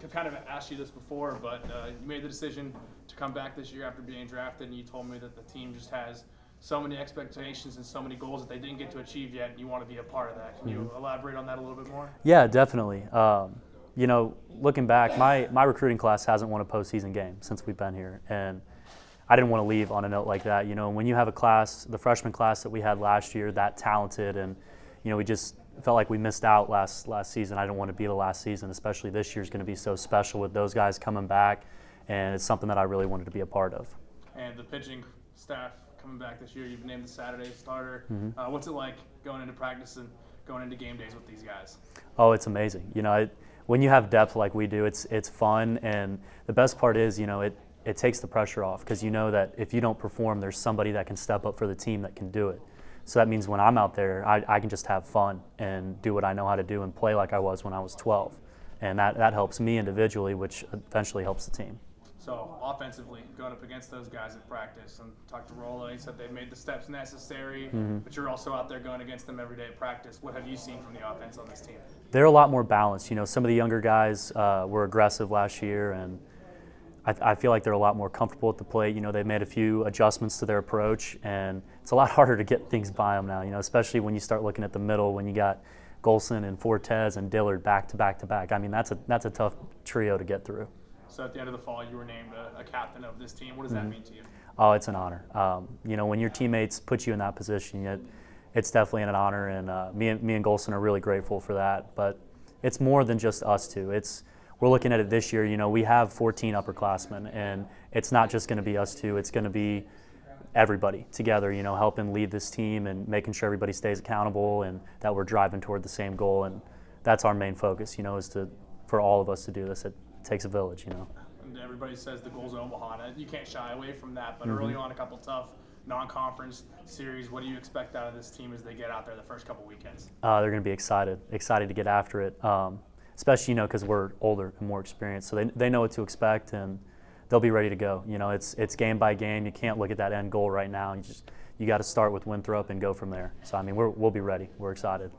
I've kind of asked you this before, but you made the decision to come back this year after being drafted, and you told me that the team just has so many expectations and so many goals that they didn't get to achieve yet, and you want to be a part of that. Can you elaborate on that a little bit more? Yeah, definitely. You know, looking back, my recruiting class hasn't won a postseason game since we've been here, and I didn't want to leave on a note like that. You know, when you have a class, the freshman class that we had last year, that talented, and you know, we just felt like we missed out last season. I didn't want to be the last season, especially this year's going to be so special with those guys coming back, and it's something that I really wanted to be a part of. And the pitching staff coming back this year, you've been named the Saturday starter. What's it like going into practice and going into game days with these guys? Oh, it's amazing. You know, when you have depth like we do, it's fun, and the best part is, you know, it takes the pressure off, because you know that if you don't perform, there's somebody that can step up for the team that can do it. So that means when I'm out there, I can just have fun and do what I know how to do and play like I was when I was 12. And that helps me individually, which eventually helps the team. So offensively, going up against those guys at practice, and talked to Rolla, he said they've made the steps necessary, but you're also out there going against them every day at practice. What have you seen from the offense on this team? They're a lot more balanced. You know, some of the younger guys were aggressive last year, and I feel like they're a lot more comfortable at the plate. You know, they've made a few adjustments to their approach, and it's a lot harder to get things by them now, you know, especially when you start looking at the middle, when you got Golson and Fortes and Dillard back to back to back. I mean, that's a tough trio to get through. So at the end of the fall, you were named a captain of this team. What does that mean to you? Oh, it's an honor. You know, when your teammates put you in that position, it's definitely an honor, and me and Golson are really grateful for that. But it's more than just us two. We're looking at it this year. You know, we have 14 upperclassmen, and it's not just going to be us two. It's going to be everybody together, you know, helping lead this team and making sure everybody stays accountable and that we're driving toward the same goal. And that's our main focus, you know, is for all of us to do this. It takes a village, you know. And everybody says the goal's Omaha. You can't shy away from that, but early on, a couple tough non-conference series. What do you expect out of this team as they get out there the first couple weekends? They're going to be excited to get after it. Especially, you know, because we're older and more experienced, so they know what to expect, and they'll be ready to go. You know, it's game by game. You can't look at that end goal right now. You got to start with Winthrop and go from there. So I mean, we'll be ready. We're excited.